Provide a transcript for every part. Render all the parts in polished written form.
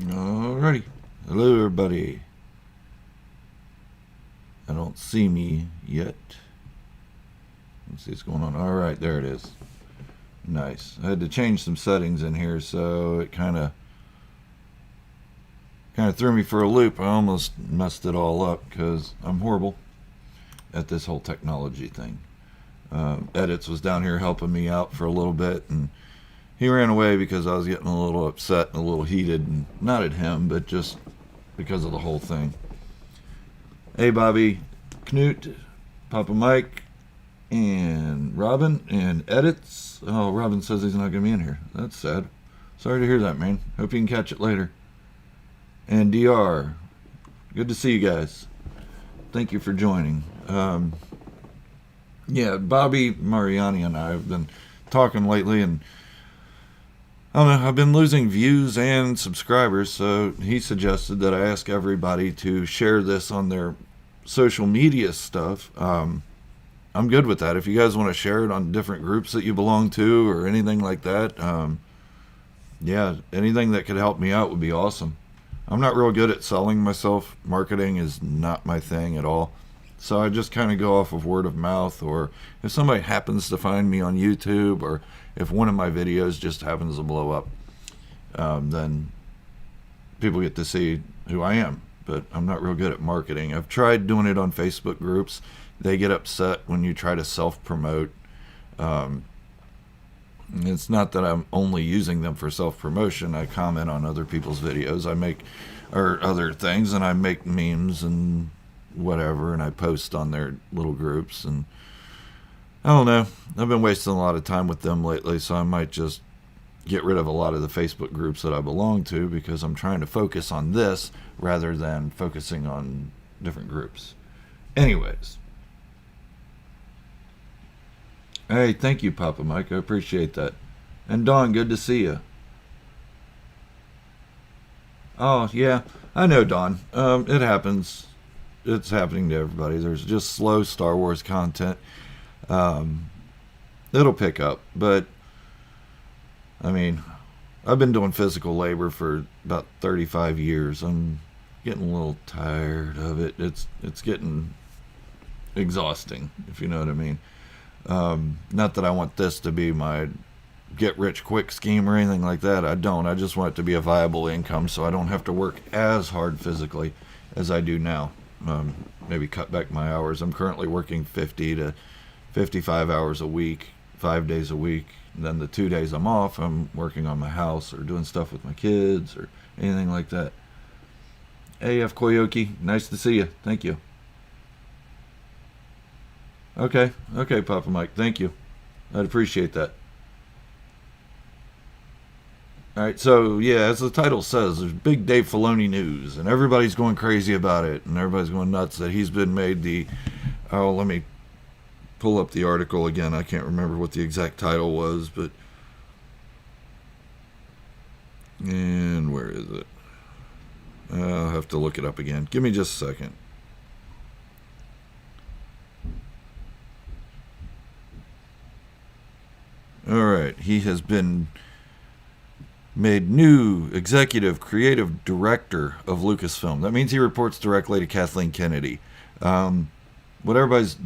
Alrighty. Hello, everybody. I don't see me yet. Let's see what's going on. Alright, there it is. Nice. I had to change some settings in here, so it kind of threw me for a loop. I almost messed it all up because I'm horrible at this whole technology thing. Edits was down here helping me out for a little bit, and he ran away because I was getting a little upset and a little heated, and not at him, but just because of the whole thing. Hey, Bobby, Knut, Papa Mike, and Robin, and Edits. Oh, Robin says he's not going to be in here. That's sad. Sorry to hear that, man. Hope you can catch it later. And DR, good to see you guys. Thank you for joining. Yeah, Bobby Mariani and I have been talking lately, and I don't know, I've been losing views and subscribers, so he suggested that I ask everybody to share this on their social media stuff. I'm good with that. If you guys want to share it on different groups that you belong to or anything like that, yeah, anything that could help me out would be awesome. I'm not real good at selling myself. Marketing is not my thing at all. So I just kind of go off of word of mouth, or if somebody happens to find me on YouTube, or if one of my videos just happens to blow up, then people get to see who I am. But I'm not real good at marketing. I've tried doing it on Facebook groups. They get upset when you try to self-promote. It's not that I'm only using them for self-promotion. I comment on other people's videos. I make, or other things, and I make memes and whatever, and I post on their little groups, and I don't know. I've been wasting a lot of time with them lately, so I might just get rid of a lot of the Facebook groups that I belong to because I'm trying to focus on this rather than focusing on different groups. Anyways. Hey, thank you, Papa Mike. I appreciate that. And Dawn, good to see you. Oh, yeah. I know, Dawn. It happens. It's happening to everybody. There's just slow Star Wars content. It'll pick up, but I mean, I've been doing physical labor for about 35 years. I'm getting a little tired of it. It's getting exhausting, if you know what I mean. Not that I want this to be my get rich quick scheme or anything like that. I don't. I just want it to be a viable income so I don't have to work as hard physically as I do now. Maybe cut back my hours. I'm currently working 50 to 55 hours a week, 5 days a week. And then the 2 days I'm off, I'm working on my house or doing stuff with my kids or anything like that. Hey, F. Koyoki, nice to see you. Thank you. Okay, Papa Mike, thank you. I'd appreciate that. Alright, so yeah, as the title says, there's big Dave Filoni news, and everybody's going crazy about it, and everybody's going nuts that he's been made the... Oh, let me pull up the article again. I can't remember what the exact title was, but... And where is it? I'll have to look it up again. Give me just a second. Alright, he has been made new executive creative director of Lucasfilm. That means he reports directly to Kathleen Kennedy. What everybody's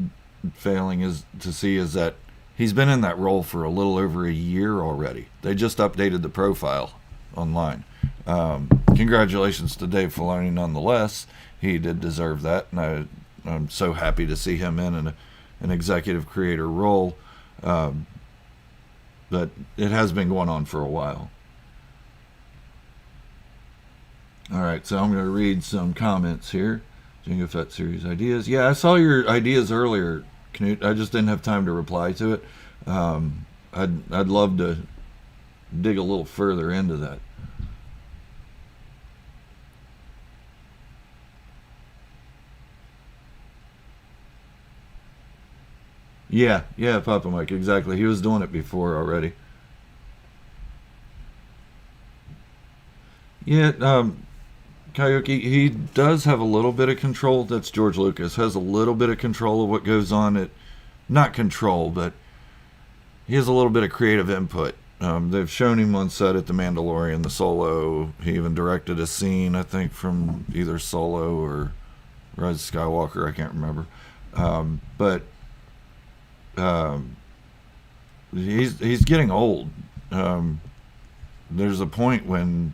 failing is to see is that he's been in that role for a little over a year already. They just updated the profile online. Congratulations to Dave Filoni nonetheless. He did deserve that, and I'm so happy to see him in an executive creator role. But it has been going on for a while. Alright, so I'm going to read some comments here. Jango Fett series ideas. Yeah, I saw your ideas earlier, Knut. I just didn't have time to reply to it. I'd love to dig a little further into that. Yeah, Papa Mike, exactly. He was doing it before already. Yeah, Kyoki, he does have a little bit of control. That's George Lucas. Has a little bit of control of what goes on. Not control, but he has a little bit of creative input They've shown him on set at The Mandalorian, the Solo. He even directed a scene, I think, from either Solo or Rise of Skywalker. I can't remember. But he's getting old. There's a point when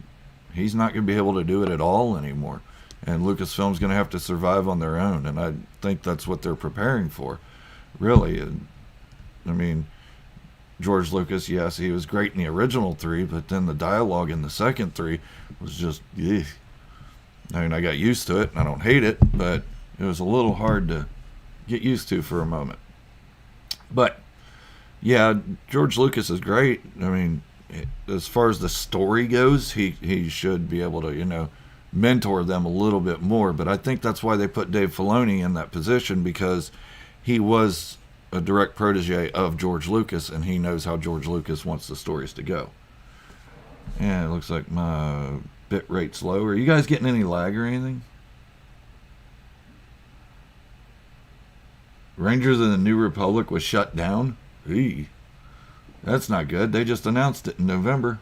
he's not going to be able to do it at all anymore, and Lucasfilm's going to have to survive on their own. And I think that's what they're preparing for, really. And I mean, George Lucas, yes, he was great in the original three, but then the dialogue in the second three was just, ugh. I mean, I got used to it, and I don't hate it, but it was a little hard to get used to for a moment. But yeah, George Lucas is great. I mean, as far as the story goes, he should be able to, mentor them a little bit more. But I think that's why they put Dave Filoni in that position, because he was a direct protege of George Lucas, and he knows how George Lucas wants the stories to go. Yeah, it looks like my bit rate's low. Are you guys getting any lag or anything? Rangers of the New Republic was shut down? Eee. That's not good. They just announced it in November.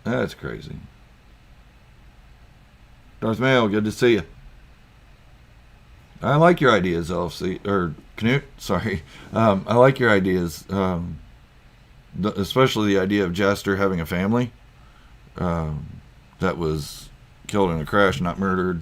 That's crazy. Darth Mail, good to see you. I like your ideas, LFC, or Knut, sorry. I like your ideas, especially the idea of Jester having a family that was killed in a crash, not murdered,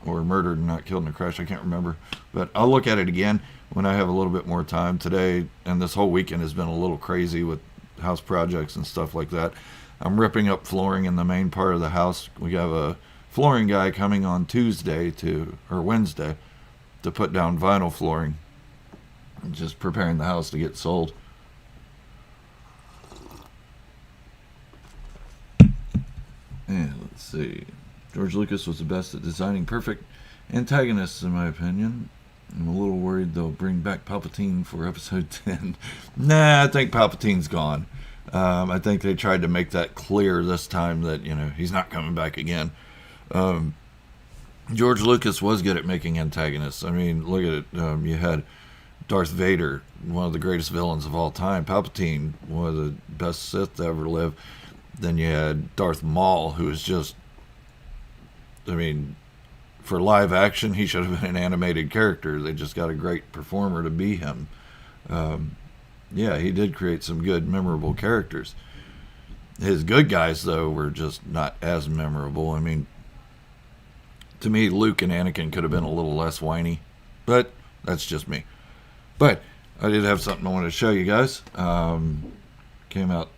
or murdered and not killed in a crash. I can't remember. But I'll look at it again when I have a little bit more time today. And this whole weekend has been a little crazy with house projects and stuff like that. I'm ripping up flooring in the main part of the house. We have a flooring guy coming on Wednesday to put down vinyl flooring. I'm just preparing the house to get sold. And let's see. George Lucas was the best at designing perfect antagonists, in my opinion. I'm a little worried they'll bring back Palpatine for episode 10. Nah, I think Palpatine's gone. I think they tried to make that clear this time that, he's not coming back again. George Lucas was good at making antagonists. I mean, look at it. You had Darth Vader, one of the greatest villains of all time. Palpatine, one of the best Sith to ever live. Then you had Darth Maul, who was just, for live action, he should have been an animated character. They just got a great performer to be him. Yeah, he did create some good, memorable characters. His good guys, though, were just not as memorable. To me, Luke and Anakin could have been a little less whiny. But that's just me. But I did have something I wanted to show you guys. Came out.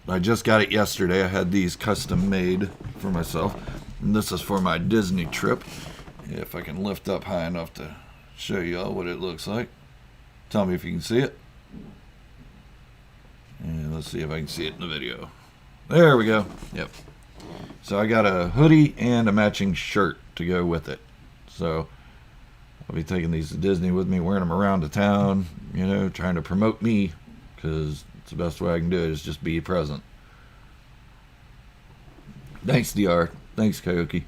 I just got it yesterday. I had these custom made for myself. And this is for my Disney trip. If I can lift up high enough to show you all what it looks like. Tell me if you can see it. And let's see if I can see it in the video. There we go. Yep. So I got a hoodie and a matching shirt to go with it. So I'll be taking these to Disney with me, wearing them around the town, trying to promote me, because it's the best way I can do it is just be present. Thanks, DR. Thanks, Coyote.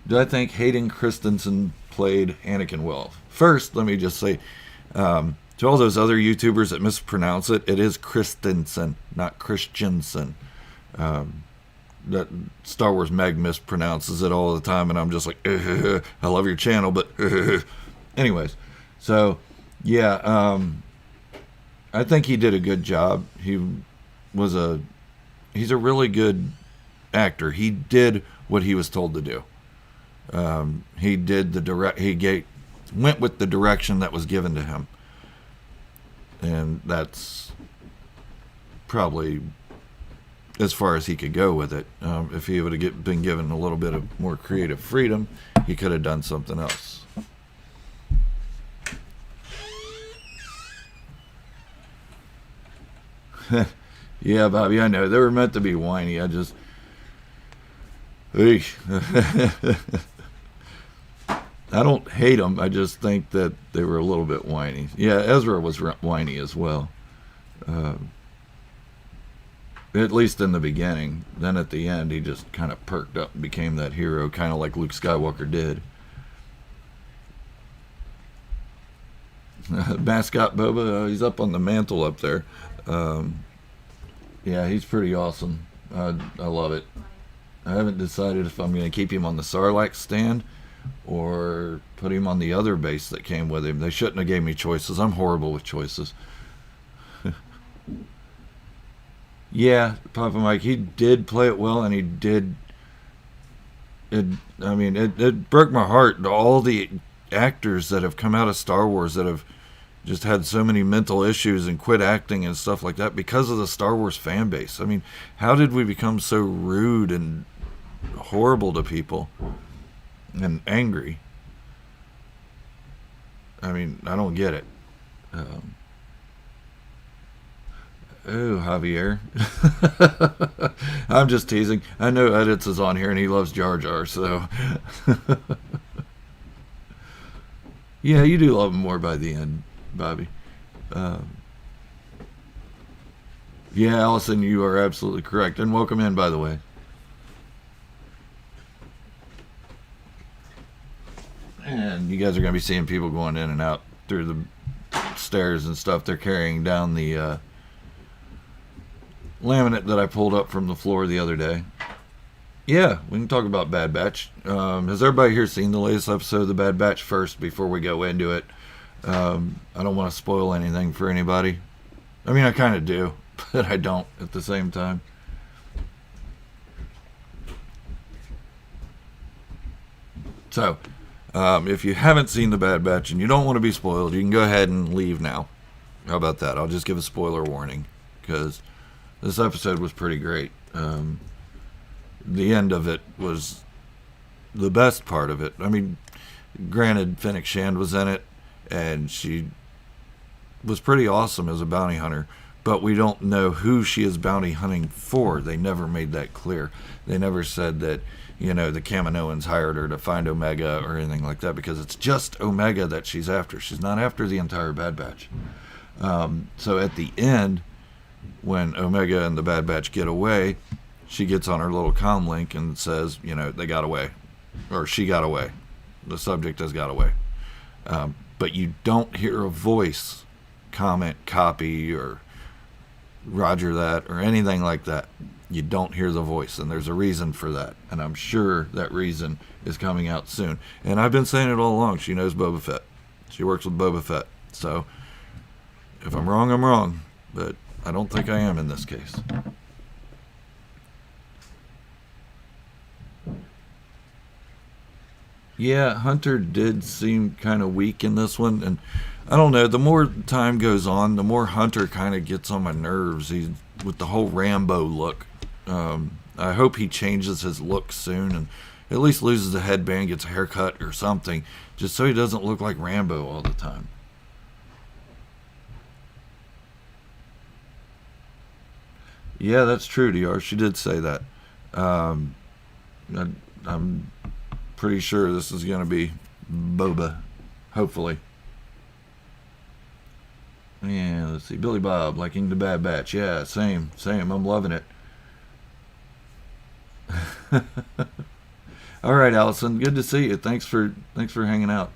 Do I think Hayden Christensen played Anakin well? First, let me just say, to all those other YouTubers that mispronounce it, it is Christensen, not Christensen. That Star Wars Meg mispronounces it all the time, and I'm just like, I love your channel, but anyways. So, yeah, I think he did a good job. He's a really good actor. He did what he was told to do. He went with the direction that was given to him. And that's probably as far as he could go with it. If he would have been given a little bit of more creative freedom, he could have done something else. Yeah, Bobby, I know. They were meant to be whiny. I just... I don't hate them. I just think that they were a little bit whiny. Yeah, Ezra was whiny as well. At least in the beginning. Then at the end, he just kind of perked up and became that hero, kind of like Luke Skywalker did. Mascot Boba, he's up on the mantle up there. Um, yeah, he's pretty awesome. I love it. I haven't decided if I'm going to keep him on the Sarlacc stand or put him on the other base that came with him. They shouldn't have gave me choices. I'm horrible with choices. Yeah, Papa Mike, he did play it well, and he did. It, it broke my heart. All the actors that have come out of Star Wars that have just had so many mental issues and quit acting and stuff like that because of the Star Wars fan base. I mean, how did we become so rude and horrible to people and angry? I mean, I don't get it. Um, oh, Javier. I'm just teasing. I know Edits is on here and he loves Jar Jar, so. Yeah, you do love him more by the end, Bobby. Um, yeah, Allison, you are absolutely correct. And welcome in, by the way. And you guys are going to be seeing people going in and out through the stairs and stuff. They're carrying down the laminate that I pulled up from the floor the other day. Yeah, we can talk about Bad Batch. Has everybody here seen the latest episode of the Bad Batch first before we go into it? I don't want to spoil anything for anybody. I mean, I kind of do, but I don't at the same time. So, if you haven't seen the Bad Batch and you don't want to be spoiled, you can go ahead and leave now. How about that? I'll just give a spoiler warning because this episode was pretty great. The end of it was the best part of it. I mean, granted, Fennec Shand was in it, and she was pretty awesome as a bounty hunter, but we don't know who she is bounty hunting for. They never made that clear. They never said that, the Kaminoans hired her to find Omega or anything like that, because it's just Omega that she's after. She's not after the entire Bad Batch. So at the end, when Omega and the Bad Batch get away, she gets on her little comm link and says, they got away. Or she got away. The subject has got away. But you don't hear a voice comment, copy, or roger that, or anything like that. You don't hear the voice, and there's a reason for that. And I'm sure that reason is coming out soon. And I've been saying it all along. She knows Boba Fett. She works with Boba Fett. So, if I'm wrong, I'm wrong. But I don't think I am in this case. Yeah, Hunter did seem kind of weak in this one, and I don't know, the more time goes on, the more Hunter kind of gets on my nerves. He's with the whole Rambo look. I hope he changes his look soon and at least loses the headband, gets a haircut or something, just so he doesn't look like Rambo all the time. Yeah, that's true, DR. She did say that. Um, I, I'm pretty sure this is going to be Boba, hopefully. Yeah, let's see. Billy Bob, liking the Bad Batch. Yeah, same. I'm loving it. All right, Allison. Good to see you. Thanks for hanging out.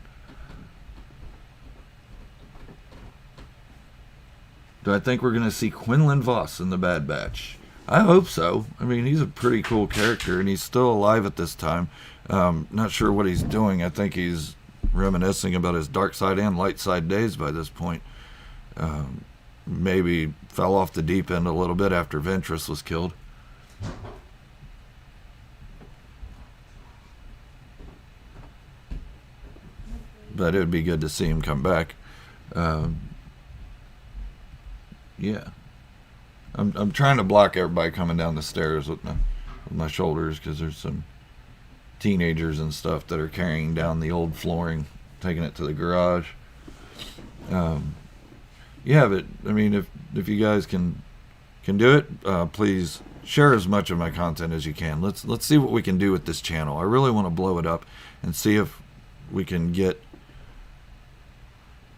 Do I think we're going to see Quinlan Voss in the Bad Batch? I hope so. I mean, he's a pretty cool character, and he's still alive at this time. Not sure what he's doing. I think he's reminiscing about his dark side and light side days by this point. Maybe fell off the deep end a little bit after Ventress was killed. But it would be good to see him come back. Um, yeah. I'm trying to block everybody coming down the stairs with my shoulders because there's some teenagers and stuff that are carrying down the old flooring, taking it to the garage. Um, yeah, but I mean, if you guys can do it, please share as much of my content as you can. Let's see what we can do with this channel. I really want to blow it up and see if we can get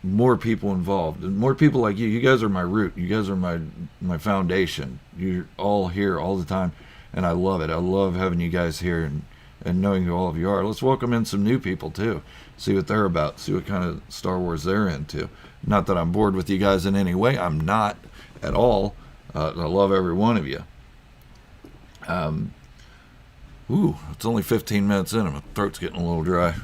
more people involved and more people like you. You guys are my root. You guys are my foundation. You're all here all the time, and I love it. I love having you guys here and and knowing who all of you are. Let's welcome in some new people too. See what they're about. See what kind of Star Wars they're into. Not that I'm bored with you guys in any way. I'm not at all. I love every one of you. It's only 15 minutes in and my throat's getting a little dry.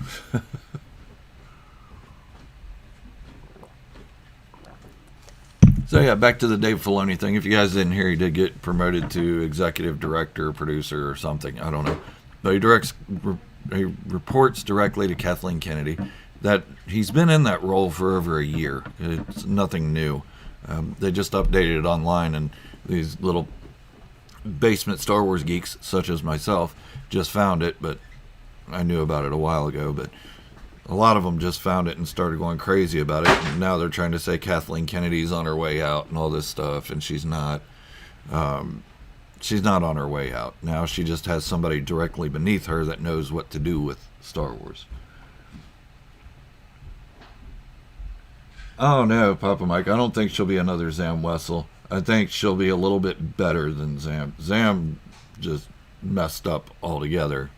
So yeah, back to the Dave Filoni thing. If you guys didn't hear, he did get promoted to executive director, producer, or something. I don't know. But he reports directly to Kathleen Kennedy. That he's been in that role for over a year. It's nothing new. They just updated it online, and these little basement Star Wars geeks, such as myself, just found it. But I knew about it a while ago. But a lot of them just found it and started going crazy about it. And now they're trying to say Kathleen Kennedy's on her way out and all this stuff, and she's not. She's not on her way out. Now she just has somebody directly beneath her that knows what to do with Star Wars. Oh no, Papa Mike, I don't think she'll be another Zam Wessel. I think she'll be a little bit better than Zam. Zam just messed up altogether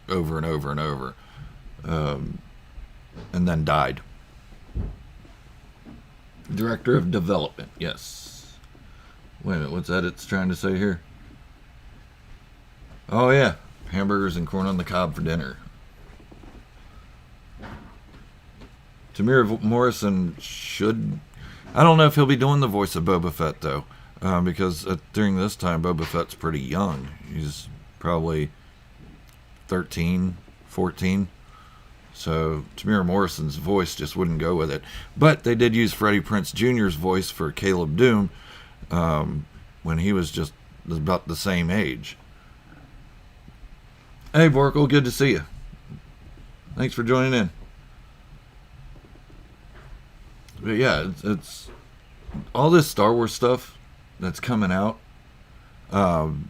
over and over and over. And then died. Director of Development, yes. Wait a minute, what's that it's trying to say here? Oh yeah, hamburgers and corn on the cob for dinner. Tamir Morrison should... I don't know if he'll be doing the voice of Boba Fett, though. Because during this time, Boba Fett's pretty young. He's probably 13, 14. So Tamir Morrison's voice just wouldn't go with it. But they did use Freddie Prinze Jr.'s voice for Caleb Doom when he was just about the same age. Hey, Vorkle, good to see you. Thanks for joining in. But yeah, it's all this Star Wars stuff that's coming out. I'm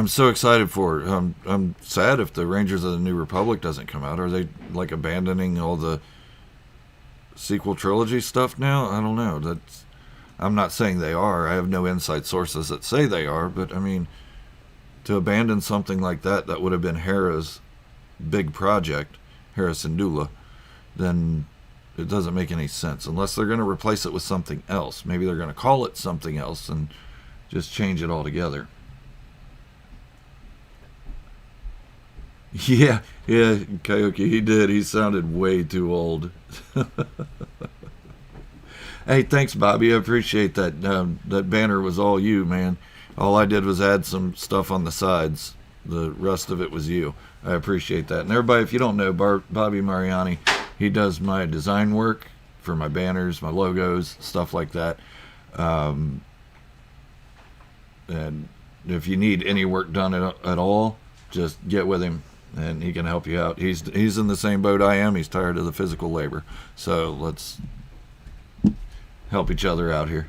so excited for it. I'm sad if the Rangers of the New Republic doesn't come out. Are they like abandoning all the sequel trilogy stuff now? I don't know. I'm not saying they are. I have no inside sources that say they are, but I mean, to abandon something like that would have been Hera's big project, Hera Syndulla, then it doesn't make any sense unless they're going to replace it with something else. Maybe they're going to call it something else and just change it altogether. Yeah, Coyote, he did. He sounded way too old. Hey, thanks, Bobby. I appreciate that. That banner was all you, man. All I did was add some stuff on the sides. The rest of it was you. I appreciate that. And everybody, if you don't know, Bobby Mariani, he does my design work for my banners, my logos, stuff like that. And if you need any work done at all, just get with him and he can help you out. He's in the same boat I am. He's tired of the physical labor. So let's help each other out here.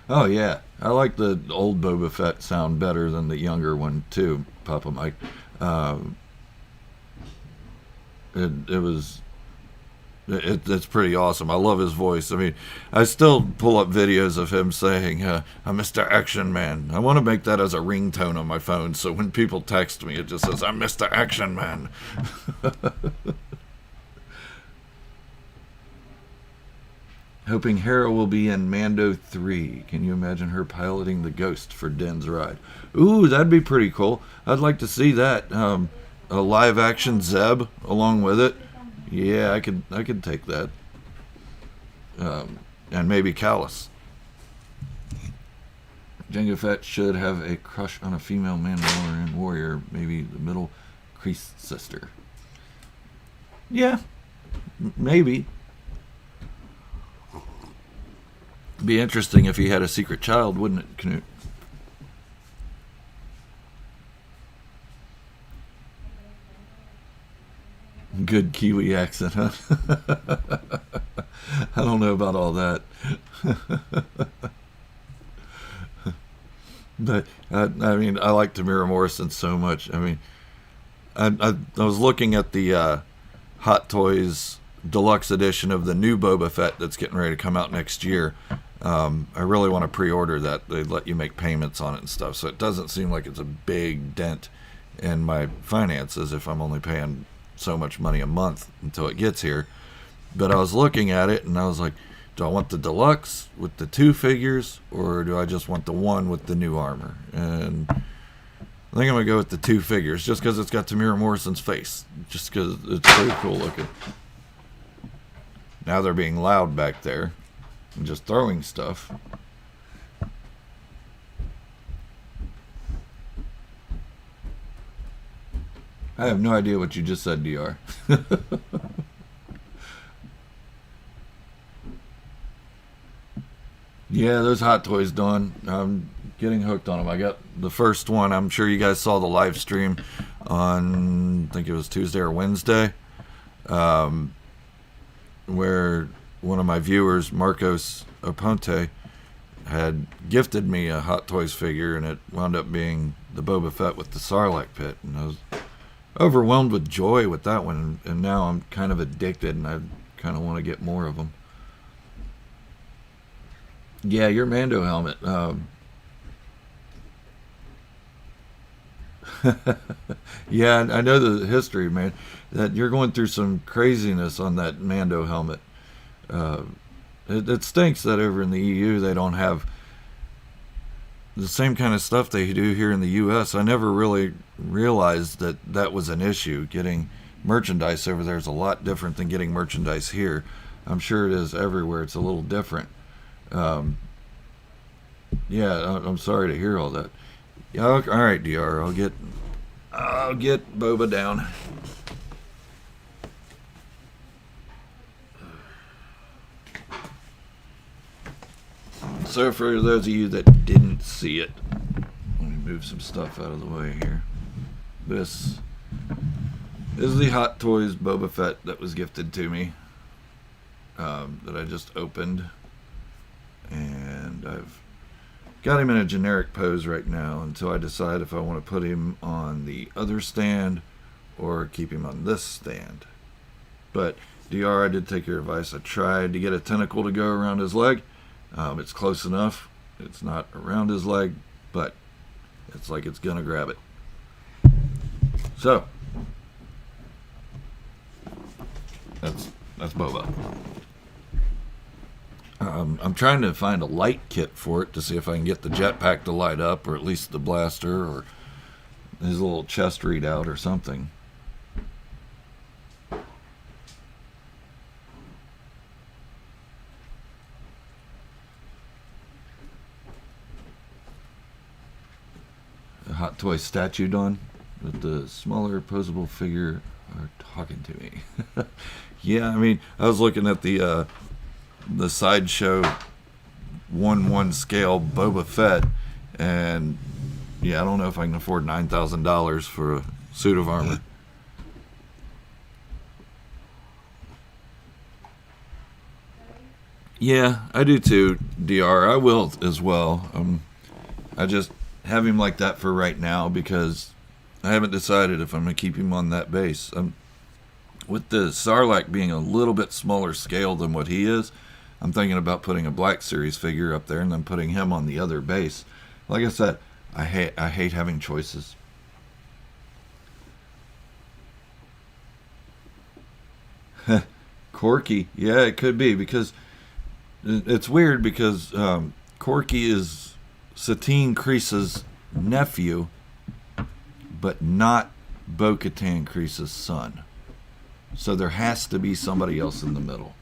Oh yeah, I like the old Boba Fett sound better than the younger one too, Papa Mike. It's pretty awesome. I love his voice. I mean, I still pull up videos of him saying, "I'm Mr. Action Man." I want to make that as a ringtone on my phone, so when people text me, it just says, "I'm Mr. Action Man." Hoping Hera will be in Mando 3. Can you imagine her piloting the Ghost for Den's ride? Ooh, that'd be pretty cool. I'd like to see that. A live-action Zeb along with it. Yeah, I could take that. And maybe Callus. Jango Fett should have a crush on a female Mandalorian warrior, maybe the middle Kreese sister. Yeah, maybe. Be interesting if he had a secret child, wouldn't it, Knut? Good Kiwi accent, huh? I don't know about all that. But, I mean, I like Tamira Morrison so much. I mean, I was looking at the Hot Toys Deluxe edition of the new Boba Fett that's getting ready to come out next year. I really want to pre-order that. They let you make payments on it and stuff, so it doesn't seem like it's a big dent in my finances if I'm only paying so much money a month until it gets here. But I was looking at it and I was like, do I want the deluxe with the 2 figures, or do I just want the one with the new armor? And I think I'm going to go with the 2 figures, just because it's got Tamira Morrison's face. Just because it's pretty cool looking. Now they're being loud back there and just throwing stuff. I have no idea what you just said, DR. Yeah, those Hot Toys, Dawn. I'm getting hooked on them. I got the first one. I'm sure you guys saw the live stream on, I think it was Tuesday or Wednesday, where one of my viewers, Marcos Aponte, had gifted me a Hot Toys figure, and it wound up being the Boba Fett with the Sarlacc pit. And I was overwhelmed with joy with that one, and now I'm kind of addicted, and I kind of want to get more of them. Yeah, your Mando helmet. Yeah, I know the history, man. That you're going through some craziness on that Mando helmet. Uh, it stinks that over in the EU they don't have the same kind of stuff they do here in the US. I never really realized that that was an issue. Getting merchandise over there is a lot different than getting merchandise here. I'm sure it is everywhere. It's a little different. Um, yeah, I'm sorry to hear all that. Yeah, all right, Dr. I'll get Boba down. So for those of you that didn't see it, let me move some stuff out of the way here. This is the Hot Toys Boba Fett that was gifted to me, that I just opened. And I've got him in a generic pose right now until I decide if I want to put him on the other stand or keep him on this stand. But DR, I did take your advice. I tried to get a tentacle to go around his leg. It's close enough. It's not around his leg, but it's like it's gonna grab it. So that's Boba. I'm trying to find a light kit for it to see if I can get the jetpack to light up, or at least the blaster, or his little chest readout, or something. A Hot Toy statue done with the smaller posable figure are talking to me. Yeah, I mean, I was looking at the sideshow 1/1 scale Boba Fett, and yeah, I don't know if I can afford $9,000 for a suit of armor. Yeah, I do too, DR. I will as well. I just have him like that for right now because I haven't decided if I'm going to keep him on that base. With the Sarlacc being a little bit smaller scale than what he is, I'm thinking about putting a Black Series figure up there and then putting him on the other base. Like I said, I hate having choices. Corky, yeah, it could be, because it's weird because Corky is Satine Kreese's nephew, but not Bo-Katan Kreese's son. So there has to be somebody else in the middle.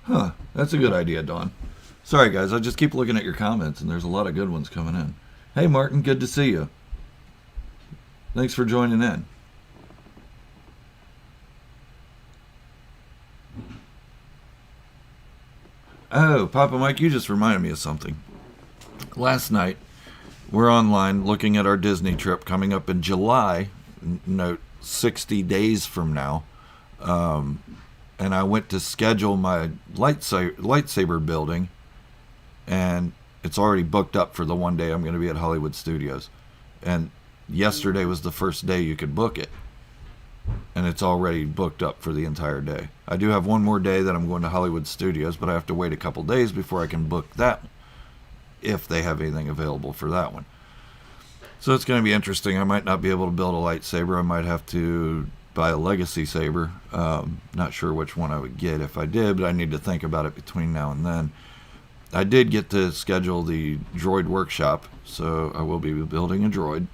Huh, that's a good idea, Dawn. Sorry, guys, I just keep looking at your comments, and there's a lot of good ones coming in. Hey, Martin, good to see you. Thanks for joining in. Oh, Papa Mike, you just reminded me of something. Last night, we're online looking at our Disney trip coming up in July, note 60 days from now. And I went to schedule my lightsaber building, and it's already booked up for the one day I'm going to be at Hollywood Studios. And yesterday was the first day you could book it. And it's already booked up for the entire day. I do have one more day that I'm going to Hollywood Studios, but I have to wait a couple days before I can book that one, if they have anything available for that one. So it's going to be interesting. I might not be able to build a lightsaber. I might have to buy a legacy saber. Not sure which one I would get if I did, but I need to think about it between now and then. I did get to schedule the droid workshop, so I will be building a droid.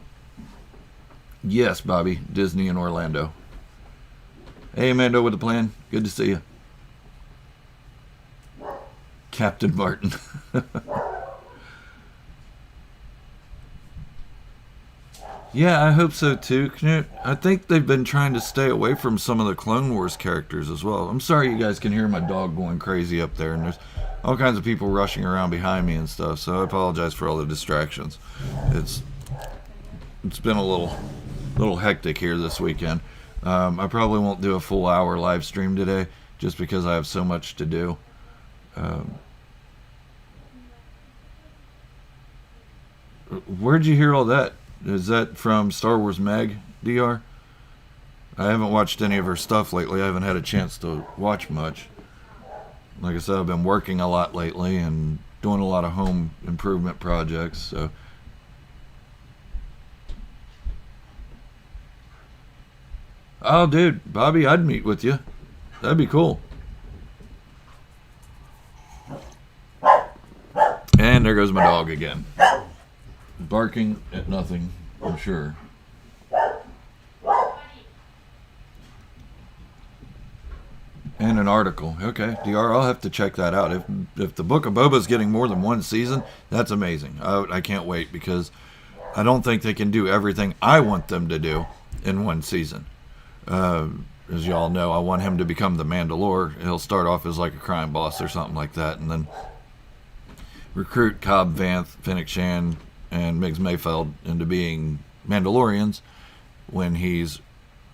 Yes, Bobby, Disney in Orlando. Hey, Mando with the plan. Good to see you. Captain Martin. Yeah, I hope so too, Knut. I think they've been trying to stay away from some of the Clone Wars characters as well. I'm sorry you guys can hear my dog going crazy up there, and there's all kinds of people rushing around behind me and stuff, so I apologize for all the distractions. It's been a little hectic here this weekend. I probably won't do a full hour live stream today just because I have so much to do. Where'd you hear all that? Is that from Star Wars Mag, DR? I haven't watched any of her stuff lately. I haven't had a chance to watch much. Like I said, I've been working a lot lately and doing a lot of home improvement projects, so... Oh, dude, Bobby, I'd meet with you. That'd be cool. And there goes my dog again. Barking at nothing, I'm sure. And an article. Okay, DR, I'll have to check that out. If the Book of Boba's getting more than one season, that's amazing. I can't wait, because I don't think they can do everything I want them to do in one season. As y'all know, I want him to become the Mand'alor. He'll start off as like a crime boss or something like that, and then recruit Cobb Vanth, Fennec Shand, and Miggs Mayfeld into being Mandalorians when he's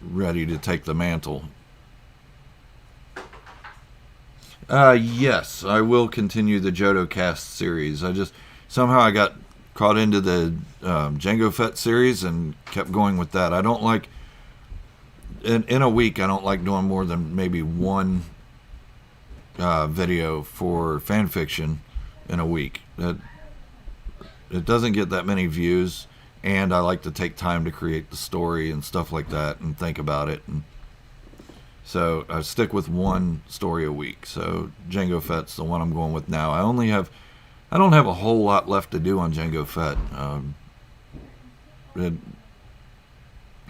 ready to take the mantle. Yes, I will continue the Johto Cast series. Somehow I got caught into the Jango Fett series and kept going with that. I don't like, in a week, I don't like doing more than maybe one video for fan fiction in a week. It doesn't get that many views, and I like to take time to create the story and stuff like that and think about it. And so I stick with one story a week. So Jango Fett's the one I'm going with now. I don't have a whole lot left to do on Jango Fett.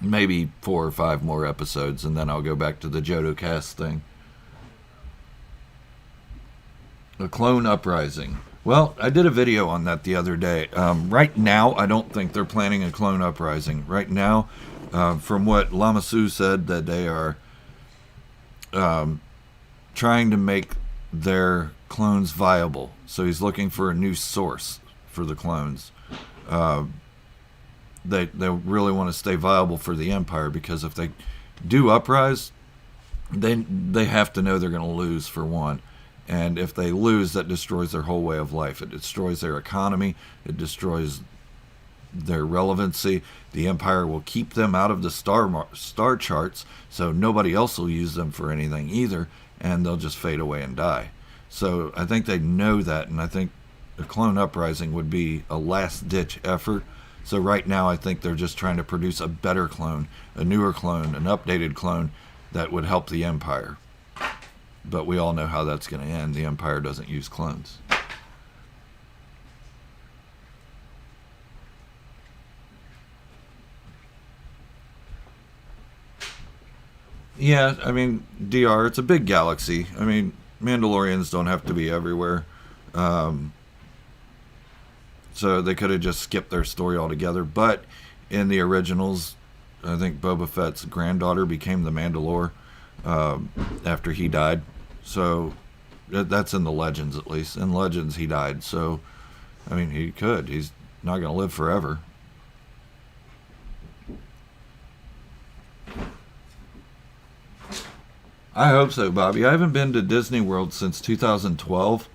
Maybe 4 or 5 more episodes, and then I'll go back to the Johto Cast thing. A Clone Uprising. Well, I did a video on that the other day. Right now, I don't think they're planning a Clone Uprising. Right now, from what Lama Su said, that they are trying to make their clones viable. So he's looking for a new source for the clones. They really want to stay viable for the Empire, because if they do uprise, they have to know they're going to lose, for one. And if they lose, that destroys their whole way of life. It destroys their economy. It destroys their relevancy. The Empire will keep them out of the star charts, so nobody else will use them for anything either, and they'll just fade away and die. So I think they know that, and I think a Clone Uprising would be a last-ditch effort. So right now, I think they're just trying to produce a better clone, a newer clone, an updated clone that would help the Empire. But we all know how that's going to end. The Empire doesn't use clones. Yeah, I mean, DR, it's a big galaxy. I mean, Mandalorians don't have to be everywhere. So they could have just skipped their story altogether. But in the originals, I think Boba Fett's granddaughter became the Mandalore after he died. So that's in the Legends, at least. In Legends, he died. So, I mean, he could. He's not going to live forever. I hope so, Bobby. I haven't been to Disney World since 2012.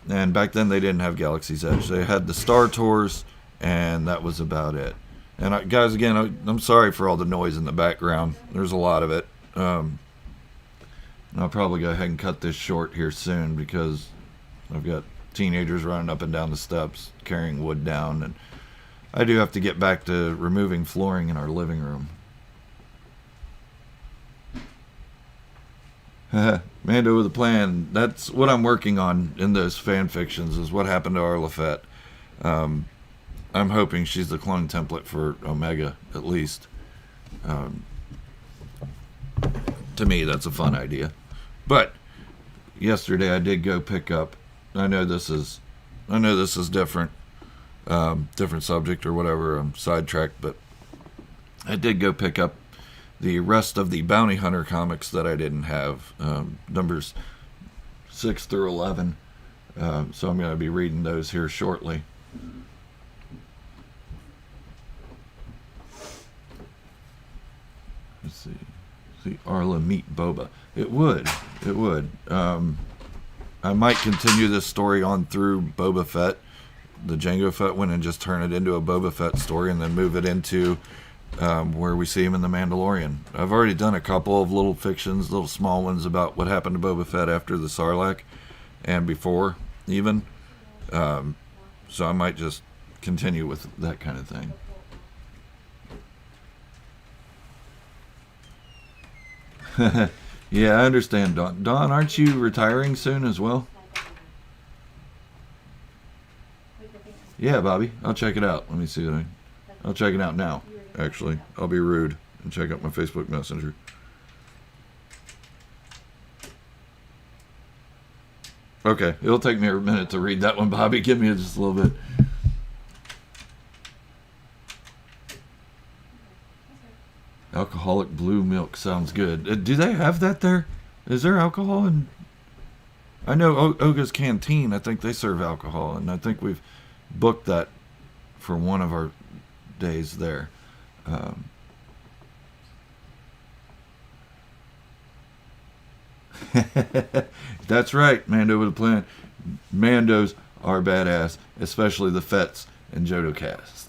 And back then they didn't have Galaxy's Edge. They had the Star Tours, and that was about it. And guys, again, I'm sorry for all the noise in the background. There's a lot of it. I'll probably go ahead and cut this short here soon because I've got teenagers running up and down the steps carrying wood down, and I do have to get back to removing flooring in our living room. Mando with a plan. That's what I'm working on in those fan fictions, is what happened to Arla Fett. I'm hoping she's the clone template for Omega, at least. To me, that's a fun idea. But yesterday I did go pick up. I know this is different, different subject or whatever. I'm sidetracked, but I did go pick up the rest of the Bounty Hunter comics that I didn't have, numbers 6 through 11. So I'm going to be reading those here shortly. Let's see. Arla meet Boba. It would. I might continue this story on through Boba Fett, the Jango Fett one, and just turn it into a Boba Fett story and then move it into where we see him in The Mandalorian. I've already done a couple of little fictions, little small ones about what happened to Boba Fett after the Sarlacc and before even. So I might just continue with that kind of thing. Yeah, I understand, Dawn. Dawn, aren't you retiring soon as well? Yeah, Bobby. I'll check it out. Let me see. I'll check it out now, actually. I'll be rude and check out my Facebook Messenger. Okay, it'll take me a minute to read that one, Bobby. Give me just a little bit. Alcoholic blue milk sounds good. Do they have that there? Is there alcohol in? I know Oga's Canteen. I think they serve alcohol, and I think we've booked that for one of our days there. That's right, Mando with a plan. Mandos are badass, especially the Fets and Jodocast.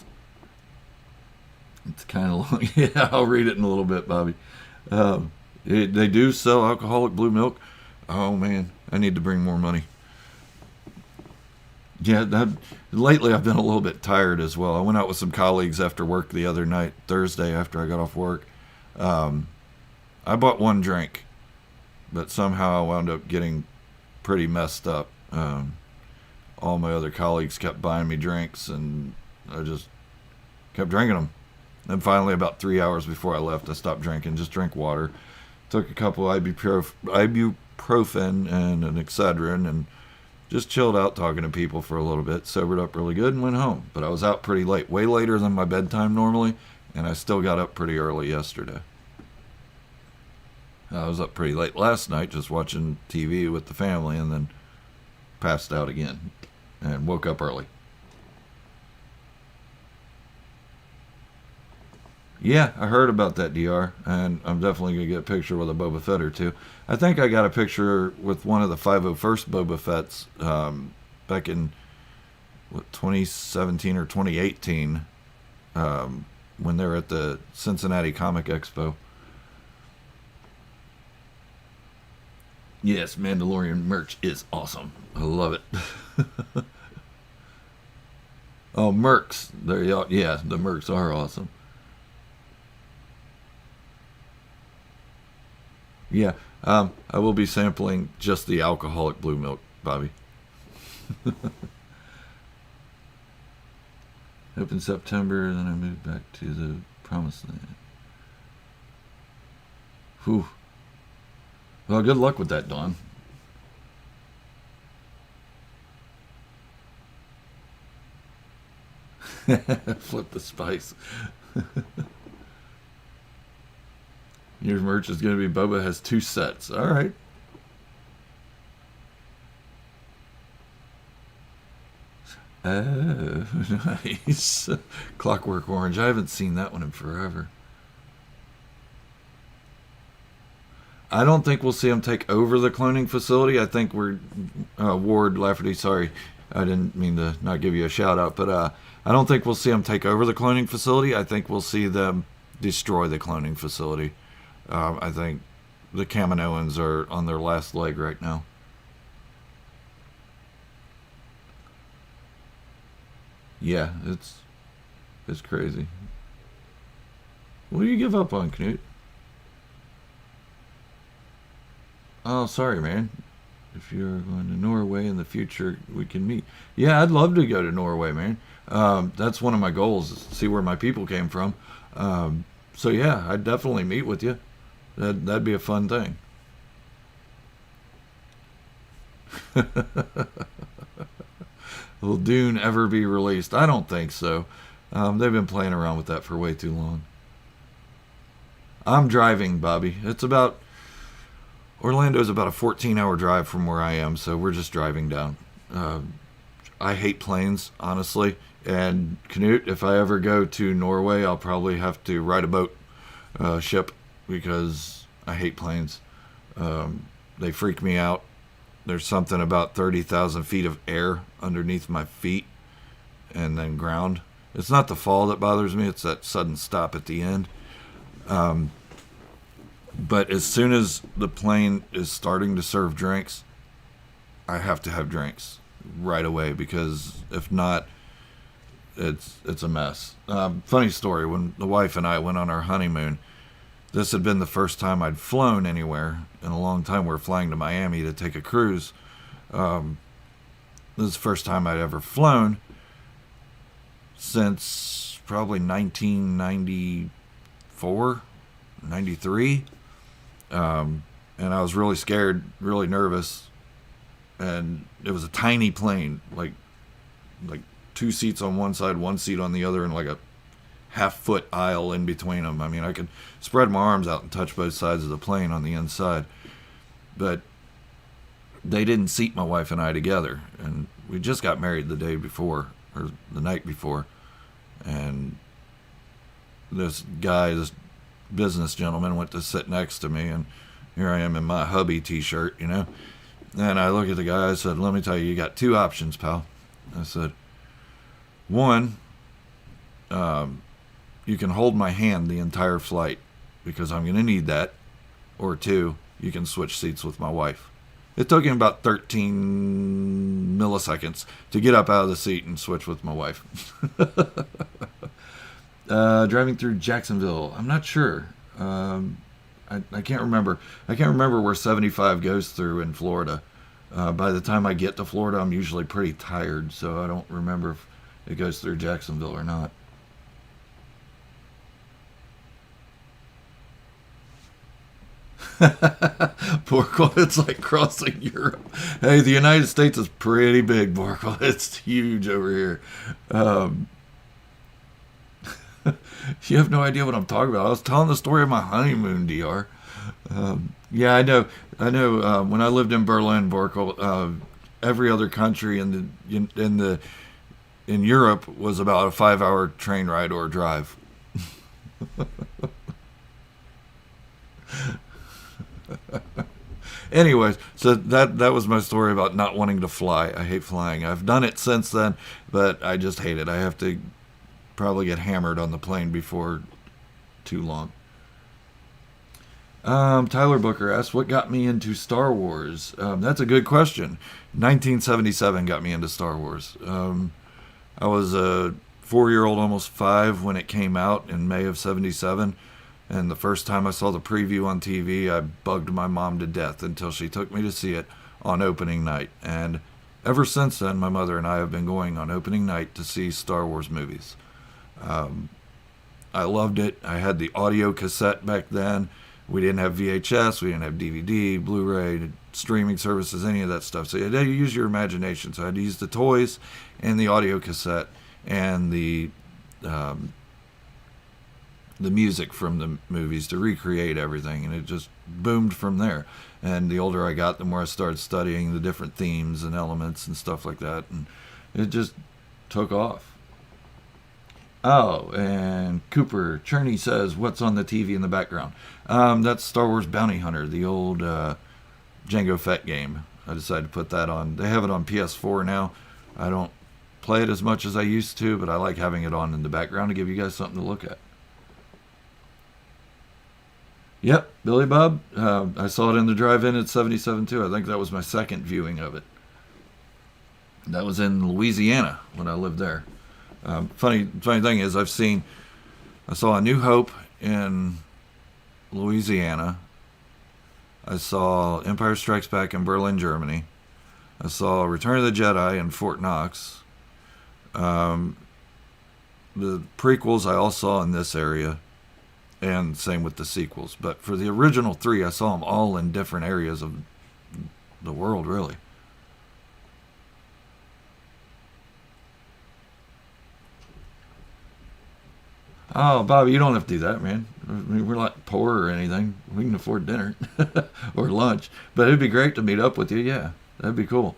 It's kind of long. Yeah, I'll read it in a little bit, Bobby. They do sell alcoholic blue milk. Oh, man, I need to bring more money. Yeah, lately I've been a little bit tired as well. I went out with some colleagues after work the other night, Thursday, after I got off work. I bought one drink, but somehow I wound up getting pretty messed up. All my other colleagues kept buying me drinks, and I just kept drinking them. And finally, about 3 hours before I left, I stopped drinking, just drank water. Took a couple ibuprofen and an Excedrin, and just chilled out talking to people for a little bit, sobered up really good, and went home. But I was out pretty late, way later than my bedtime normally, and I still got up pretty early yesterday. I was up pretty late last night just watching TV with the family, and then passed out again and woke up early. Yeah, I heard about that, DR, and I'm definitely going to get a picture with a Boba Fett or two. I think I got a picture with one of the 501st Boba Fetts back in 2017 or 2018 when they were at the Cincinnati Comic Expo. Yes, Mandalorian merch is awesome. I love it. Oh, mercs. Yeah, the mercs are awesome. Yeah, I will be sampling just the alcoholic blue milk, Bobby. Up in September, then I moved back to the Promised Land. Whew. Well, good luck with that, Dawn. Flip the spice. Your merch is going to be Boba has 2 sets. All right. Oh, nice. Clockwork Orange. I haven't seen that one in forever. I don't think we'll see them take over the cloning facility. I think we're Ward Lafferty. Sorry, I didn't mean to not give you a shout out, but I don't think we'll see them take over the cloning facility. I think we'll see them destroy the cloning facility. I think the Kaminoans are on their last leg right now. Yeah, it's crazy. What do you give up on, Knut? Oh, sorry, man. If you're going to Norway in the future, we can meet. Yeah, I'd love to go to Norway, man. That's one of my goals, is to see where my people came from. So yeah, I'd definitely meet with you. That'd be a fun thing. Will Dune ever be released? I don't think so. They've been playing around with that for way too long. I'm driving, Bobby. It's about Orlando's about a 14-hour drive from where I am, so we're just driving down. Uh, I hate planes, honestly. And Knut, if I ever go to Norway, I'll probably have to ride a boat ship because I hate planes. They freak me out. There's something about 30,000 feet of air underneath my feet and then ground. It's not the fall that bothers me, it's that sudden stop at the end. Um, but as soon as the plane is starting to serve drinks, I have to have drinks right away because if not, it's a mess. Funny story, when the wife and I went on our honeymoon, this had been the first time I'd flown anywhere in a long time. We were flying to Miami to take a cruise. Um, this is the first time I'd ever flown since probably 1994, 93. And I was really scared, really nervous. And it was a tiny plane, like two seats on one side, one seat on the other, and like a half-foot aisle in between them. I mean, I could spread my arms out and touch both sides of the plane on the inside. But they didn't seat my wife and I together. And we just got married the day before, or the night before. And this guy, this business gentleman, went to sit next to me. And here I am in my hubby t-shirt, you know. And I look at the guy, I said, let me tell you, you got two options, pal. I said, one, you can hold my hand the entire flight because I'm going to need that. Or two, you can switch seats with my wife. It took him about 13 milliseconds to get up out of the seat and switch with my wife. Driving through Jacksonville, I'm not sure. I can't remember. I can't remember where 75 goes through in Florida. By the time I get to Florida, I'm usually pretty tired, so I don't remember if it goes through Jacksonville or not. Borkle, it's like crossing Europe. Hey, the United States is pretty big, Borkle. It's huge over here. Um, you have no idea what I'm talking about. I was telling the story of my honeymoon, Dr. Yeah, I know. I know. When I lived in Berlin, Borkle, every other country in Europe was about a 5-hour train ride or drive. Anyways, so that was my story about not wanting to fly. I hate flying. I've done it since then, but I just hate it. I have to probably get hammered on the plane before too long. Tyler Booker asks, what got me into Star Wars? That's a good question. 1977 got me into Star Wars. I was a 4-year-old, almost 5, when it came out in May of 77. And the first time I saw the preview on TV, I bugged my mom to death until she took me to see it on opening night. And ever since then, my mother and I have been going on opening night to see Star Wars movies. Um, I loved it. I had the audio cassette back then. We didn't have VHS, we didn't have DVD, Blu-ray, streaming services, any of that stuff. So you had to use your imagination. So I had to use the toys and the audio cassette and um, the music from the movies to recreate everything, and it just boomed from there. And the older I got, the more I started studying the different themes and elements and stuff like that, and it just took off. Oh, and Cooper Cherney says, "What's on the TV in the background?" That's Star Wars Bounty Hunter, the old Jango Fett game. I decided to put that on. They have it on PS4 now. I don't play it as much as I used to, but I like having it on in the background to give you guys something to look at. Yep, Billy Bob. I saw it in the drive-in at 77 too. I think that was my second viewing of it. That was in Louisiana when I lived there. Funny thing is, I saw A New Hope in Louisiana. I saw Empire Strikes Back in Berlin, Germany. I saw Return of the Jedi in Fort Knox. The prequels I all saw in this area, and same with the sequels. But for the original three, I saw them all in different areas of the world, really. Oh, Bobby, you don't have to do that, man. I mean, we're not poor or anything. We can afford dinner or lunch. But it'd be great to meet up with you. Yeah, that'd be cool.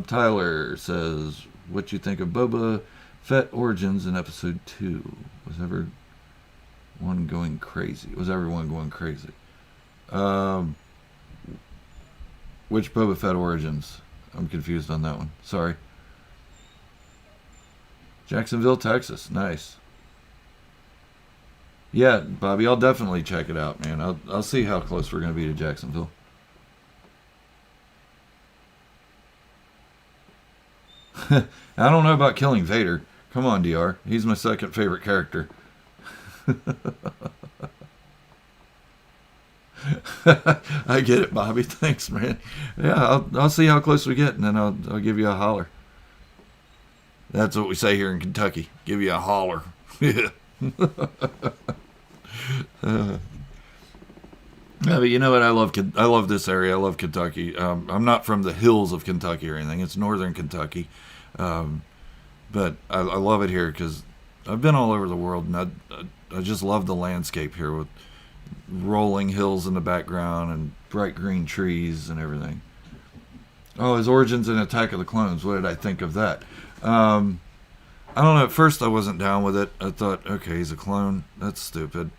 Tyler says, "What you think of Boba Fett origins in Episode 2? Was everyone going crazy? Was everyone going crazy? Um, which Boba Fett origins? I'm confused on that one. Sorry. Jacksonville, Texas. Nice. Yeah, Bobby, I'll definitely check it out, man. I'll see how close we're gonna be to Jacksonville. I don't know about killing Vader. Come on, Dr. He's my second favorite character. I get it, Bobby. Thanks, man. Yeah, I'll see how close we get, and then I'll give you a holler. That's what we say here in Kentucky. Give you a holler. Yeah. uh, yeah, but you know what? I love this area. I love Kentucky. I'm not from the hills of Kentucky or anything. It's northern Kentucky, um, but I love it here because I've been all over the world, and I just love the landscape here with rolling hills in the background and bright green trees and everything. Oh, his origins in Attack of the Clones. What did I think of that? Um, I don't know. At first, I wasn't down with it. I thought, okay, he's a clone. That's stupid.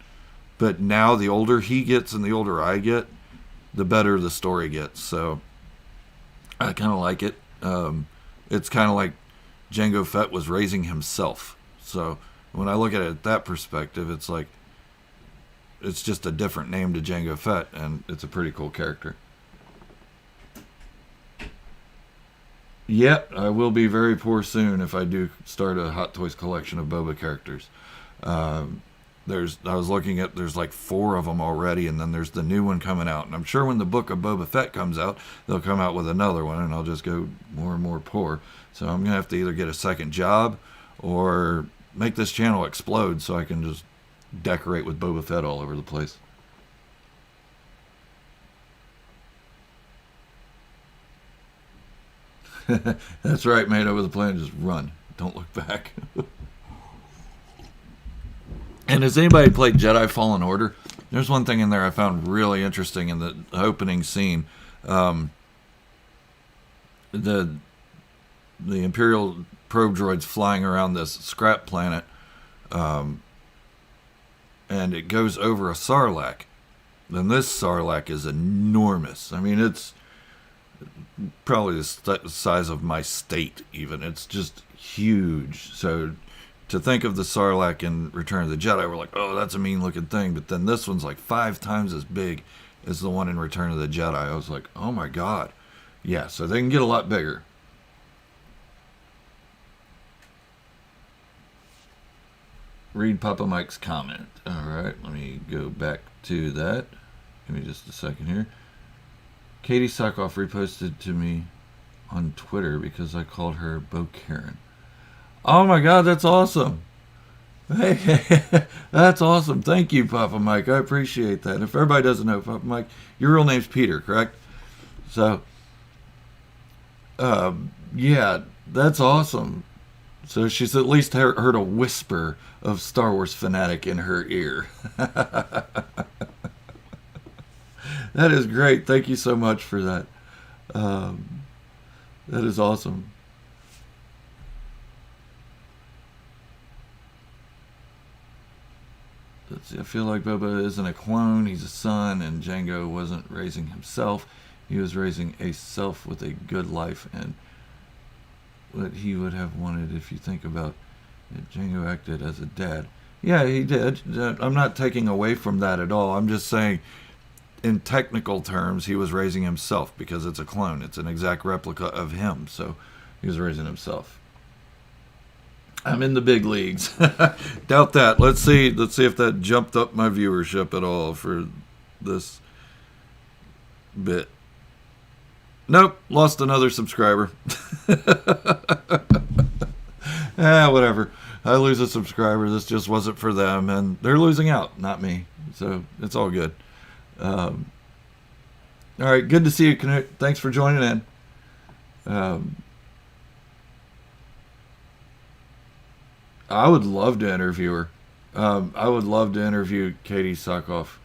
But now, the older he gets and the older I get, the better the story gets. So I kind of like it. It's kind of like Jango Fett was raising himself. So when I look at it at that perspective, it's like it's just a different name to Jango Fett, and it's a pretty cool character. Yep, I will be very poor soon if I do start a Hot Toys collection of Boba characters. Um, I was looking at, there's like four of them already, and then there's the new one coming out. And I'm sure when the book of Boba Fett comes out, they'll come out with another one, and I'll just go more and more poor. So I'm gonna have to either get a second job or make this channel explode so I can just decorate with Boba Fett all over the place. That's right, mate. Over the plan, just run. Don't look back. And has anybody played Jedi Fallen Order? There's one thing in there I found really interesting in the opening scene. Um, the the Imperial probe droids flying around this scrap planet, um, and it goes over a sarlacc. And this sarlacc is enormous. I mean, it's probably the size of my state, even. It's just huge. So to think of the Sarlacc in Return of the Jedi, we're like, oh, that's a mean looking thing. But then this one's like 5 times as big as the one in Return of the Jedi. I was like, oh my God. Yeah, so they can get a lot bigger. Read Papa Mike's comment. All right, let me go back to that. Give me just a second here. Katie Sackhoff reposted to me on Twitter because I called her Bo Karen. Oh my God, that's awesome. Hey, that's awesome. Thank you, Papa Mike. I appreciate that. If everybody doesn't know, Papa Mike, your real name's Peter, correct? So, yeah, that's awesome. So she's at least heard a whisper of Star Wars fanatic in her ear. That is great. Thank you so much for that. Um, that is awesome. Let's see, I feel like Boba isn't a clone. He's a son, and Jango wasn't raising himself. He was raising a self with a good life and what he would have wanted if you think about it. Jango acted as a dad. Yeah, he did. I'm not taking away from that at all. I'm just saying, in technical terms, he was raising himself because it's a clone. It's an exact replica of him. So he was raising himself. I'm in the big leagues. Doubt that. Let's see. Let's see if that jumped up my viewership at all for this bit. Nope, lost another subscriber. Whatever. I lose a subscriber. This just wasn't for them, and they're losing out, not me. So it's all good. All right, good to see you, Knut. Thanks for joining in. I would love to interview her. I would love to interview Katie Sackhoff.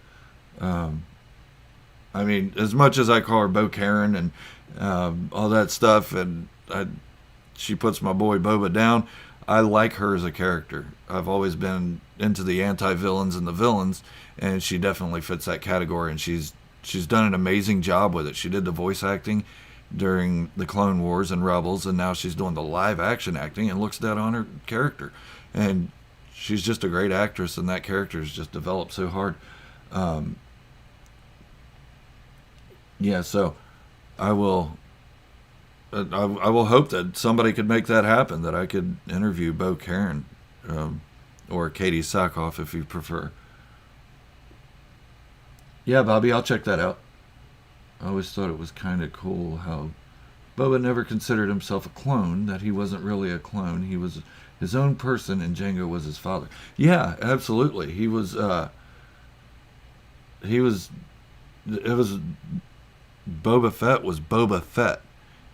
Um, I mean, as much as I call her Bo-Katan and all that stuff, and she puts my boy Boba down, I like her as a character. I've always been into the anti-villains and the villains, and she definitely fits that category, and she's done an amazing job with it. She did the voice acting during the Clone Wars and Rebels, and now she's doing the live action acting and looks dead on her character. And she's just a great actress, and that character has just developed so hard. Um, yeah, so I will. I will hope that somebody could make that happen. That I could interview Bo-Katan, or Katie Sackhoff if you prefer. Yeah, Bobby, I'll check that out. I always thought it was kind of cool how Boba never considered himself a clone. That he wasn't really a clone. He was his own person, and Jango was his father. Yeah, absolutely. He was. He was. It was. Boba Fett was Boba Fett.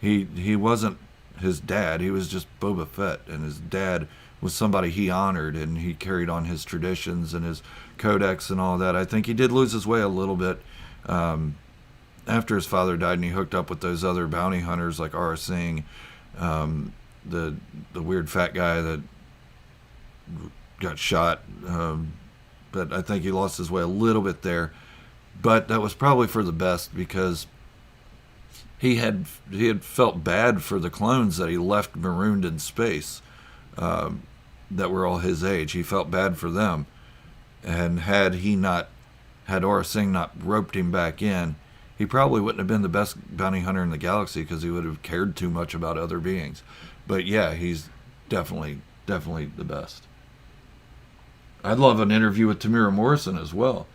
He wasn't his dad. He was just Boba Fett, and his dad was somebody he honored, and he carried on his traditions and his codex and all that. I think he did lose his way a little bit after his father died, and he hooked up with those other bounty hunters like Aurra Singh, the weird fat guy that got shot. But I think he lost his way a little bit there. But that was probably for the best because he had felt bad for the clones that he left marooned in space, that were all his age. He felt bad for them, and had Aurra Singh not roped him back in, he probably wouldn't have been the best bounty hunter in the galaxy because he would have cared too much about other beings. But yeah, he's definitely the best. I'd love an interview with Tamira Morrison as well.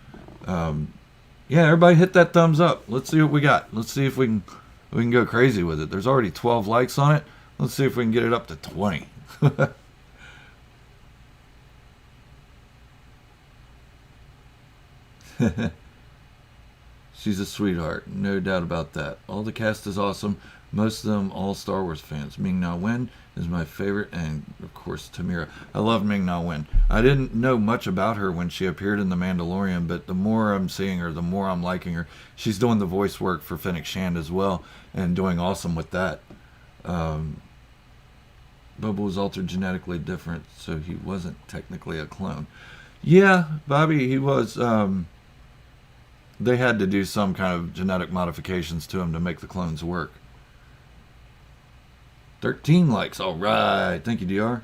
Yeah, everybody hit that thumbs up. Let's see what we got. Let's see if we can go crazy with it. There's already 12 likes on it. Let's see if we can get it up to 20. She's a sweetheart, no doubt about that. All the cast is awesome. Most of them all Star Wars fans. Ming-Na Wen is my favorite, and of course Tamira. I love Ming-Na Wen. I didn't know much about her when she appeared in The Mandalorian, but the more I'm seeing her, the more I'm liking her. She's doing the voice work for Fennec Shand as well, and doing awesome with that. Boba was altered genetically different, so he wasn't technically a clone. Yeah, Bobby, he was. They had to do some kind of genetic modifications to him to make the clones work. 13 likes. All right. Thank you, DR.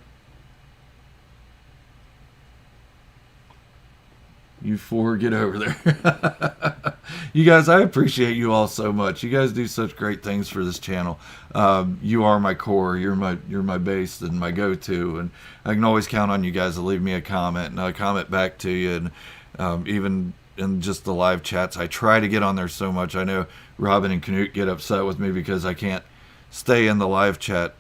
You four, get over there. You guys, I appreciate you all so much. You guys do such great things for this channel. You are my core. You're my base and my go-to. And I can always count on you guys to leave me a comment, and I'll comment back to you. And even in just the live chats, I try to get on there so much. I know Robin and Knut get upset with me because I can't stay in the live chat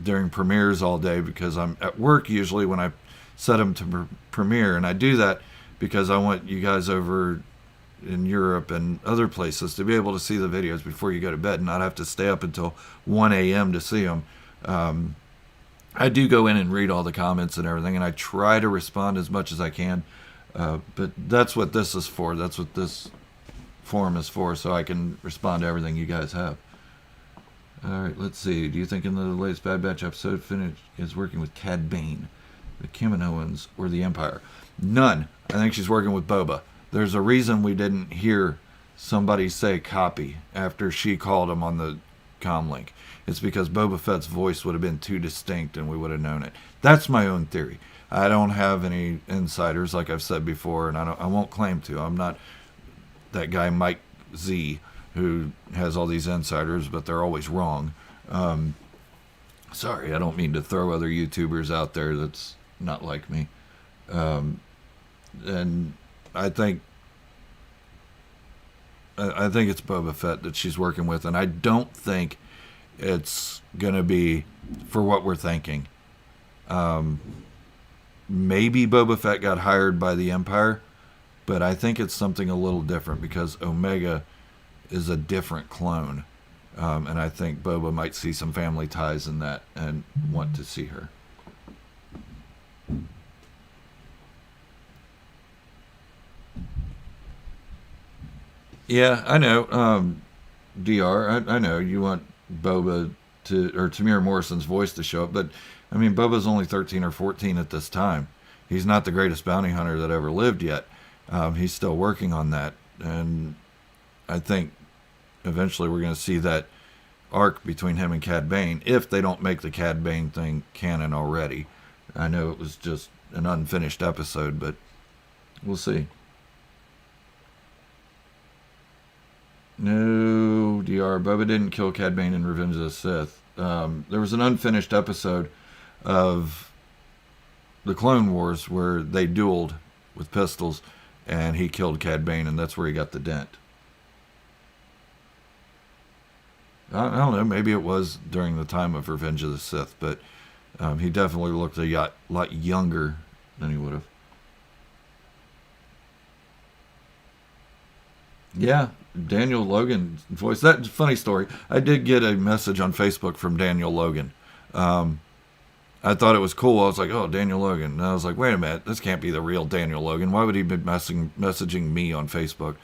during premieres all day because I'm at work usually when I set them to premiere, and I do that because I want you guys over in Europe and other places to be able to see the videos before you go to bed and not have to stay up until 1 a.m. to see them. I do go in and read all the comments and everything, and I try to respond as much as I can. But that's what this is for. That's what this forum is for, so I can respond to everything you guys have. All right, let's see. Do you think in the latest Bad Batch episode, Finn is working with Cad Bane, the Kaminoans, or the Empire? None. I think she's working with Boba. There's a reason we didn't hear somebody say copy after she called him on the comm link. It's because Boba Fett's voice would have been too distinct and we would have known it. That's my own theory. I don't have any insiders, like I've said before, and I won't claim to. I'm not that guy Mike Z who has all these insiders, but they're always wrong. Sorry, I don't mean to throw other YouTubers out there that's not like me. And I think it's Boba Fett that she's working with, and I don't think it's going to be for what we're thinking. Maybe Boba Fett got hired by the Empire, but I think it's something a little different because Omega is a different clone. And I think Boba might see some family ties in that and want to see her. Yeah, I know. DR, I know you want Boba or Tamir Morrison's voice to show up, but I mean, Boba's only 13 or 14 at this time. He's not the greatest bounty hunter that ever lived yet. He's still working on that, and I think eventually we're going to see that arc between him and Cad Bane, if they don't make the Cad Bane thing canon already. I know it was just an unfinished episode, but we'll see. No, DR. Boba didn't kill Cad Bane in Revenge of the Sith. There was an unfinished episode of the Clone Wars where they dueled with pistols, and he killed Cad Bane, and that's where he got the dent. I don't know, maybe it was during the time of Revenge of the Sith, but he definitely looked a lot younger than he would have. Yeah, Daniel Logan voice. That's a funny story. I did get a message on Facebook from Daniel Logan. I thought it was cool. I was like, oh, Daniel Logan. And I was like, wait a minute, this can't be the real Daniel Logan. Why would he be messaging me on Facebook?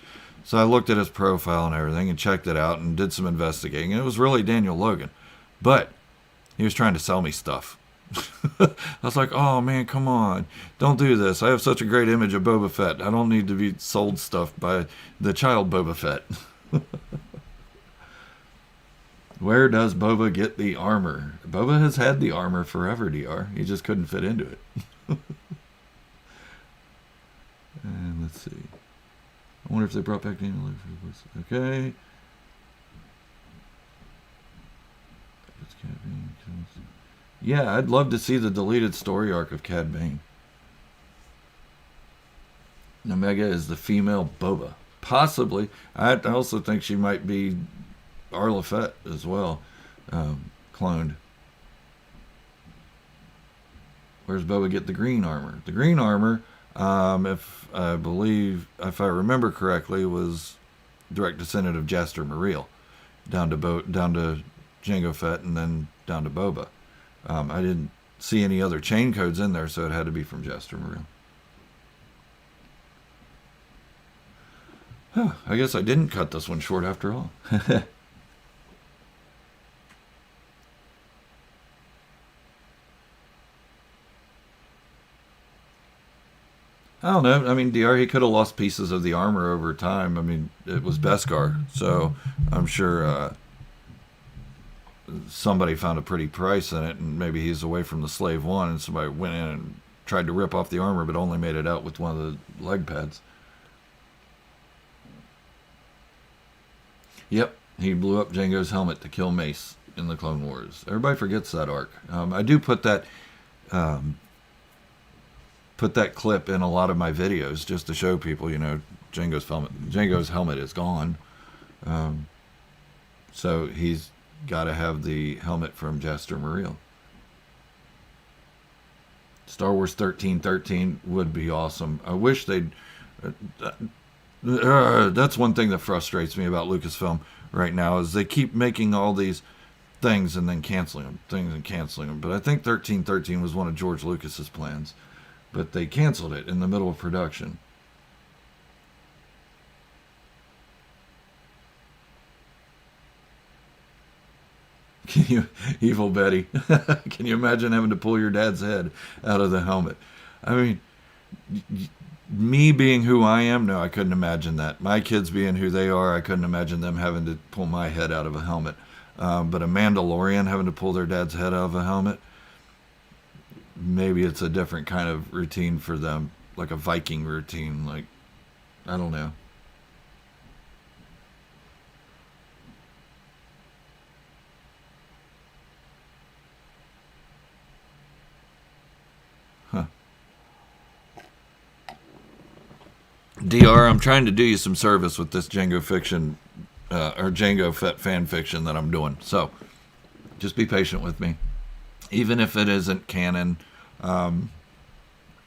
So I looked at his profile and everything and checked it out and did some investigating. And it was really Daniel Logan. But he was trying to sell me stuff. I was like, oh, man, come on. Don't do this. I have such a great image of Boba Fett. I don't need to be sold stuff by the child Boba Fett. Where does Boba get the armor? Boba has had the armor forever, DR. He just couldn't fit into it. And let's see. I wonder if they brought back Daniel Logan for the voice. Okay. Yeah, I'd love to see the deleted story arc of Cad Bane. Omega is the female Boba. Possibly. I also think she might be Arla Fett as well. Cloned. Where's Boba get the green armor? The green armor, if I remember correctly, was direct descendant of Jaster Muriel, down to Jango Fett and then down to Boba. I didn't see any other chain codes in there, so it had to be from Jaster Muriel. Huh, I guess I didn't cut this one short after all. I don't know. I mean, DR, he could have lost pieces of the armor over time. I mean, it was Beskar, so I'm sure somebody found a pretty price in it, and maybe he's away from the Slave One, and somebody went in and tried to rip off the armor, but only made it out with one of the leg pads. Yep, he blew up Jango's helmet to kill Mace in the Clone Wars. Everybody forgets that arc. I do put that clip in a lot of my videos just to show people, Jango's helmet is gone. So he's got to have the helmet from Jaster Muriel. Star Wars 1313 would be awesome. I wish they'd... that's one thing that frustrates me about Lucasfilm right now, is they keep making all these things and then canceling them. But I think 1313 was one of George Lucas's plans. But they canceled it in the middle of production. Evil Betty. Can you imagine having to pull your dad's head out of the helmet? I mean, me being who I am, no, I couldn't imagine that. My kids being who they are, I couldn't imagine them having to pull my head out of a helmet. But a Mandalorian having to pull their dad's head out of a helmet, maybe it's a different kind of routine for them, like a Viking routine. Like, I don't know. Huh. DR, I'm trying to do you some service with this Django fiction, or Django fan fiction that I'm doing. So, just be patient with me. Even if it isn't canon,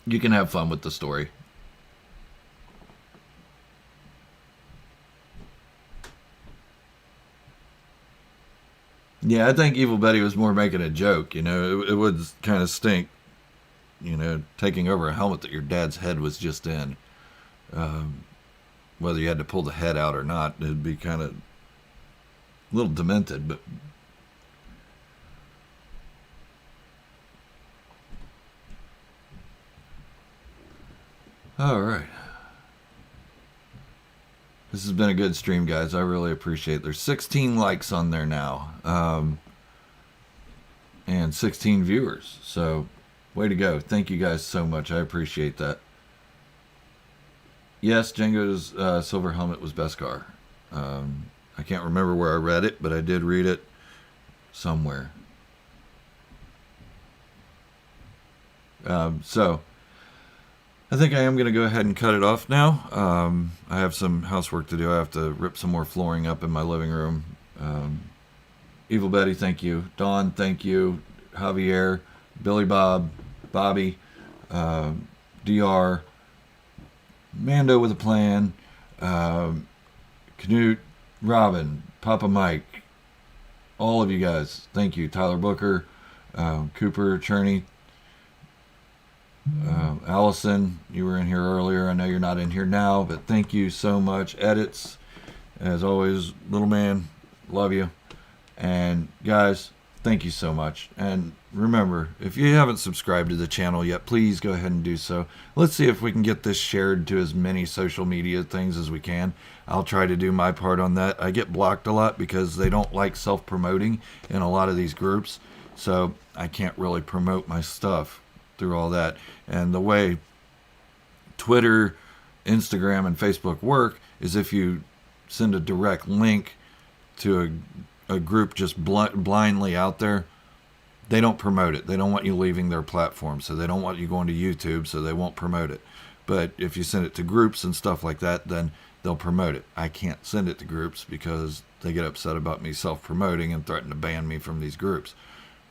you can have fun with the story. Yeah, I think Evil Betty was more making a joke. It would kind of stink, taking over a helmet that your dad's head was just in. Um, Whether you had to pull the head out or not, it'd be kind of a little demented. But all right, this has been a good stream, guys. I really appreciate it. There's 16 likes on there now, and 16 viewers. So, way to go! Thank you guys so much. I appreciate that. Yes, Django's silver helmet was Beskar. I can't remember where I read it, but I did read it somewhere. So, I think I am going to go ahead and cut it off now. I have some housework to do. I have to rip some more flooring up in my living room. Evil Betty, thank you. Dawn, thank you. Javier, Billy Bob, Bobby, DR, Mando with a plan, Knut, Robin, Papa Mike, all of you guys, thank you. Tyler Booker, Cooper, Cherney, Allison, you were in here earlier. I know you're not in here now, but thank you so much. Edits, as always, little man, love you. And guys, thank you so much. And remember, if you haven't subscribed to the channel yet, please go ahead and do so. Let's see if we can get this shared to as many social media things as we can. I'll try to do my part on that. I get blocked a lot because they don't like self-promoting in a lot of these groups. So I can't really promote my stuff through all that. And the way Twitter, Instagram, and Facebook work is if you send a direct link to a group just blindly out there, they don't promote it. They don't want you leaving their platform, so they don't want you going to YouTube, so they won't promote it. But if you send it to groups and stuff like that, then they'll promote it. I can't send it to groups because they get upset about me self-promoting and threaten to ban me from these groups.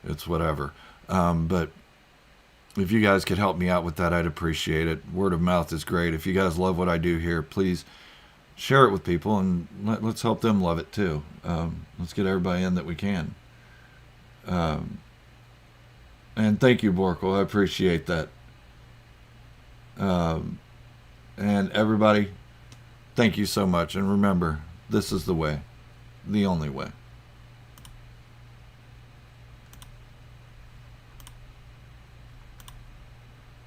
It's whatever. But if you guys could help me out with that, I'd appreciate it. Word of mouth is great. If you guys love what I do here, please share it with people, and let's help them love it too. Let's get everybody in that we can. And thank you, Borkel. I appreciate that. And everybody, thank you so much. And remember, this is the way, the only way.